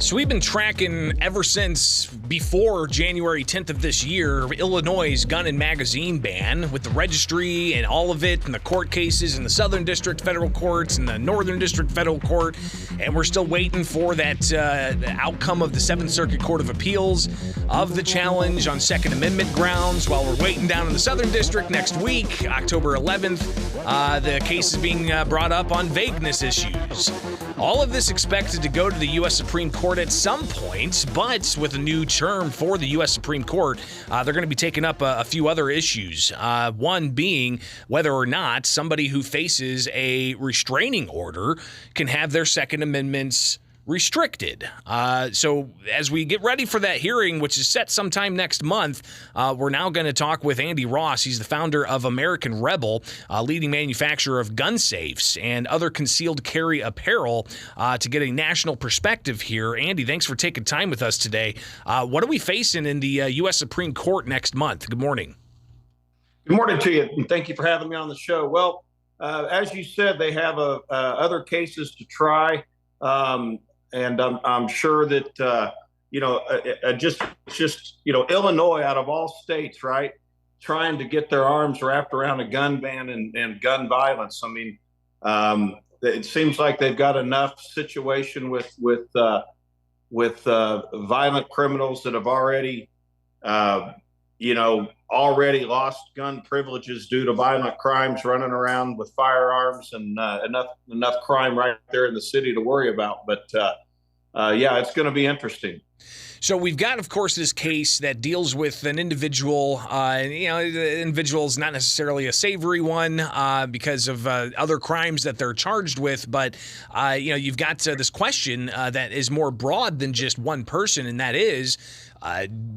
So we've been tracking ever since before January 10th of this year, Illinois' gun and magazine ban with the registry and all of it and the court cases in the Southern District Federal Courts and the Northern District Federal Court. And we're still waiting for that the outcome of the Seventh Circuit Court of Appeals of the challenge on Second Amendment grounds. While we're waiting down in the Southern District next week, October 11th, the case is being brought up on vagueness issues. All of this expected to go to the U.S. Supreme Court at some point, but with a new term for the U.S. Supreme Court, they're going to be taking up a few other issues. One being whether or not somebody who faces a restraining order can have their Second Amendments restricted. So as we get ready for that hearing, which is set sometime next month, we're now going to talk with Andy Ross. He's the founder of American Rebel, a leading manufacturer of gun safes and other concealed carry apparel, to get a national perspective here. Andy, thanks for taking time with us today. What are we facing in the U.S. Supreme Court next month? Good morning. Good morning to you, and thank you for having me on the show. Well, as you said, they have other cases to try. And I'm sure that, Illinois, out of all states, right, trying to get their arms wrapped around a gun ban and gun violence. I mean, it seems like they've got enough situation with violent criminals that have already lost gun privileges due to violent crimes, running around with firearms, and enough crime right there in the city to worry about. But it's going to be interesting. So we've got, of course, this case that deals with an individual. The individual is not necessarily a savory one because of other crimes that they're charged with. But, you've got this question that is more broad than just one person, and that is,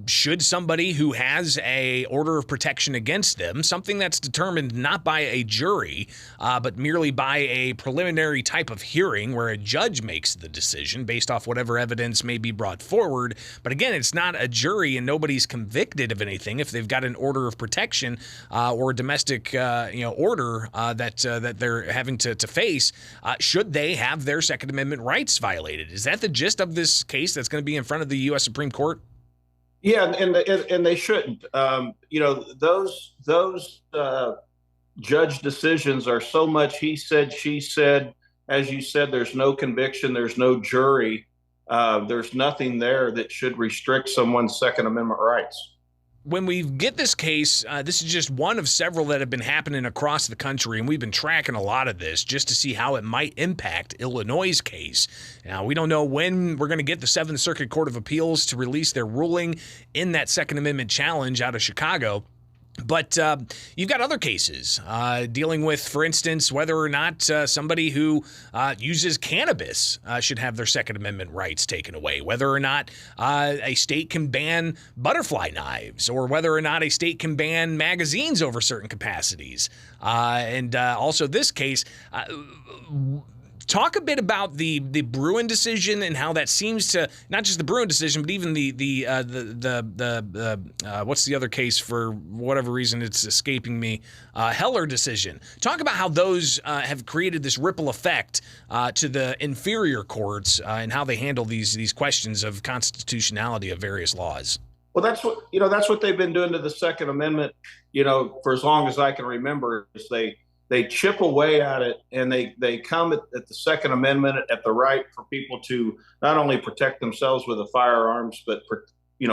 should somebody who has a order of protection against them, something that's determined not by a jury, but merely by a preliminary type of hearing where a judge makes the decision based off whatever evidence may be brought forward. But again, it's not a jury and nobody's convicted of anything if they've got an order of protection or a domestic order that they're having to face. Should they have their Second Amendment rights violated? Is that the gist of this case that's going to be in front of the U.S. Supreme Court? Yeah, and they shouldn't. Those judge decisions are so much he said, she said. As you said, there's no conviction, there's no jury, there's nothing there that should restrict someone's Second Amendment rights. When we get this case, this is just one of several that have been happening across the country, and we've been tracking a lot of this just to see how it might impact Illinois' case. Now, we don't know when we're going to get the Seventh Circuit Court of Appeals to release their ruling in that Second Amendment challenge out of Chicago. But you've got other cases dealing with, for instance, whether or not somebody who uses cannabis should have their Second Amendment rights taken away, whether or not a state can ban butterfly knives, or whether or not a state can ban magazines over certain capacities. And also this case, talk a bit about the Bruin decision and how that seems to, not just the Bruin decision, but even the what's the other case, for whatever reason it's escaping me, Heller decision. Talk about how those have created this ripple effect to the inferior courts and how they handle these questions of constitutionality of various laws. Well, that's what they've been doing to the Second Amendment, for as long as I can remember. Is they chip away at it, and they come at the Second Amendment at the right for people to not only protect themselves with the firearms, but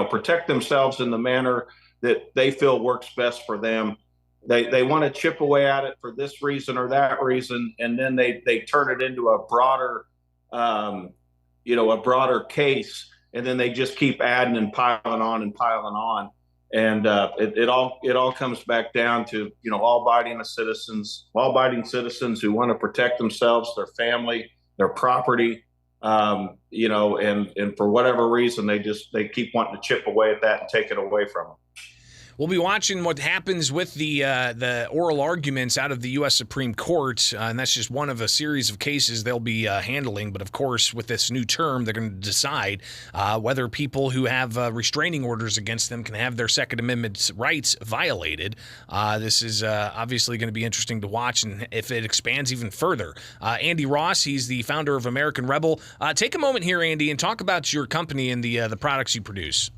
protect themselves in the manner that they feel works best for them. They want to chip away at it for this reason or that reason, and then they turn it into a broader case, and then they just keep adding and piling on and piling on. And it all comes back down to law-abiding citizens who want to protect themselves, their family, their property, and for whatever reason they keep wanting to chip away at that and take it away from them. We'll be watching what happens with the oral arguments out of the U.S. Supreme Court, and that's just one of a series of cases they'll be handling. But, of course, with this new term, they're going to decide whether people who have restraining orders against them can have their Second Amendment rights violated. This is obviously going to be interesting to watch, and if it expands even further. Andy Ross, he's the founder of American Rebel. Take a moment here, Andy, and talk about your company and the products you produce.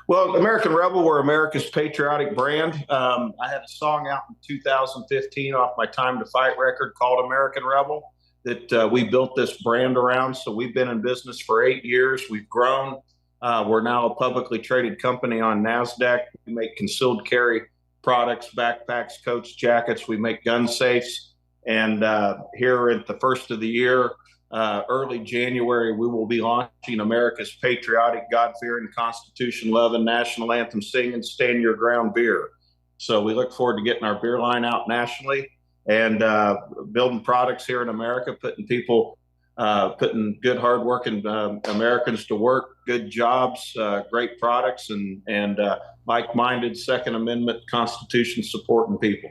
Well, American Rebel, we're America's patriotic brand. I had a song out in 2015 off my Time to Fight record called American Rebel that we built this brand around. So we've been in business for 8 years. We've grown. We're now a publicly traded company on NASDAQ. We make concealed carry products, backpacks, coats, jackets. We make gun safes. And here at the first of the year, early January, we will be launching America's patriotic, God-fearing, Constitution-loving, national anthem singing, stand your ground beer. So we look forward to getting our beer line out nationally and building products here in America, putting good, hardworking Americans to work, good jobs, great products, and like-minded Second Amendment Constitution supporting people.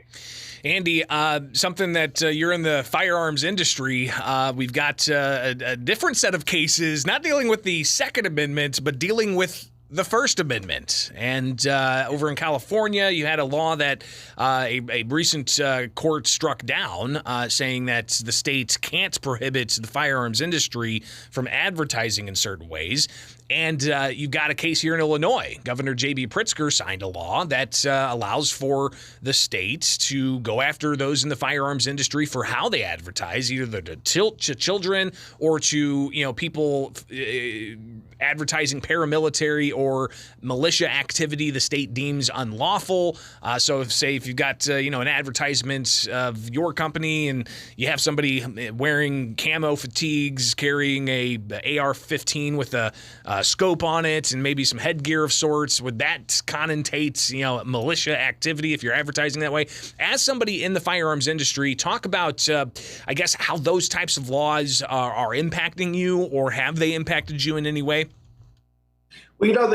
Andy, something that you're in the firearms industry. We've got a different set of cases, not dealing with the Second Amendment, but dealing with the First Amendment. And over in California, you had a law that a recent court struck down, saying that the state can't prohibit the firearms industry from advertising in certain ways. And you've got a case here in Illinois. Governor J.B. Pritzker signed a law that allows for the state to go after those in the firearms industry for how they advertise, either to children or to people advertising paramilitary or militia activity the state deems unlawful. So if you've got an advertisement of your company and you have somebody wearing camo fatigues, carrying a AR-15 with a scope on it and maybe some headgear of sorts, would that connotate militia activity if you're advertising that way? As somebody in the firearms industry, talk about I guess how those types of laws are impacting you, or have they impacted you in any way? Well,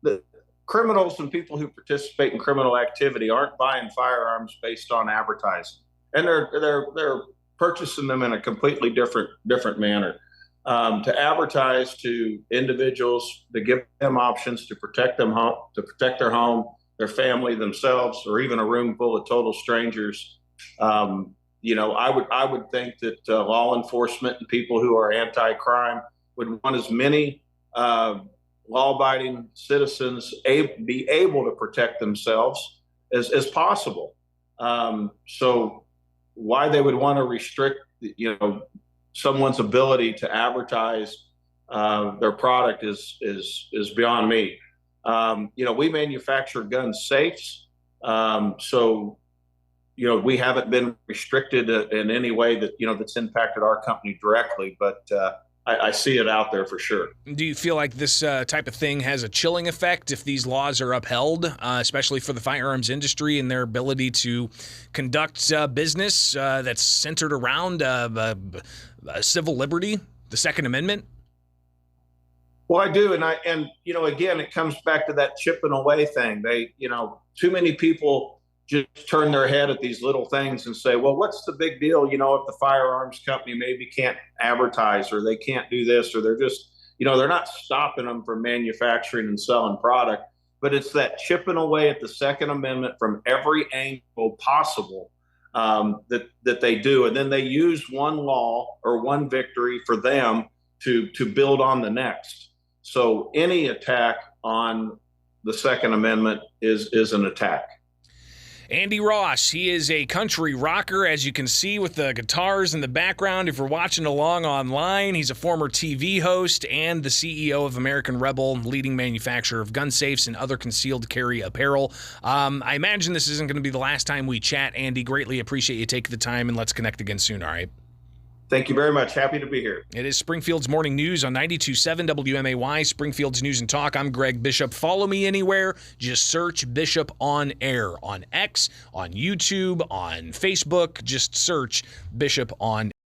the criminals and people who participate in criminal activity aren't buying firearms based on advertising, and they're purchasing them in a completely different manner. To advertise to individuals, to give them options to protect their home, their family, themselves, or even a room full of total strangers. I would think that law enforcement and people who are anti-crime would want as many law-abiding citizens be able to protect themselves as possible. So why they would want to restrict, someone's ability to advertise their product is beyond me. We manufacture gun safes, so we haven't been restricted in any way that that's impacted our company directly, but I see it out there for sure. Do you feel like this type of thing has a chilling effect if these laws are upheld, especially for the firearms industry and their ability to conduct business that's centered around civil liberty, the Second Amendment? Well, I do, and again, it comes back to that chipping away thing. Too many people just turn their head at these little things and say, well, what's the big deal? If the firearms company maybe can't advertise, or they can't do this, or they're just, they're not stopping them from manufacturing and selling product, but it's that chipping away at the Second Amendment from every angle possible that they do. And then they use one law or one victory for them to build on the next. So any attack on the Second Amendment is an attack. Andy Ross, he is a country rocker, as you can see with the guitars in the background. If you're watching along online, he's a former TV host and the CEO of American Rebel, leading manufacturer of gun safes and other concealed carry apparel. I imagine this isn't going to be the last time we chat, Andy. Greatly appreciate you taking the time, and let's connect again soon, all right? Thank you very much. Happy to be here. It is Springfield's Morning News on 92.7 WMAY, Springfield's News and Talk. I'm Greg Bishop. Follow me anywhere. Just search Bishop on Air on X, on YouTube, on Facebook. Just search Bishop on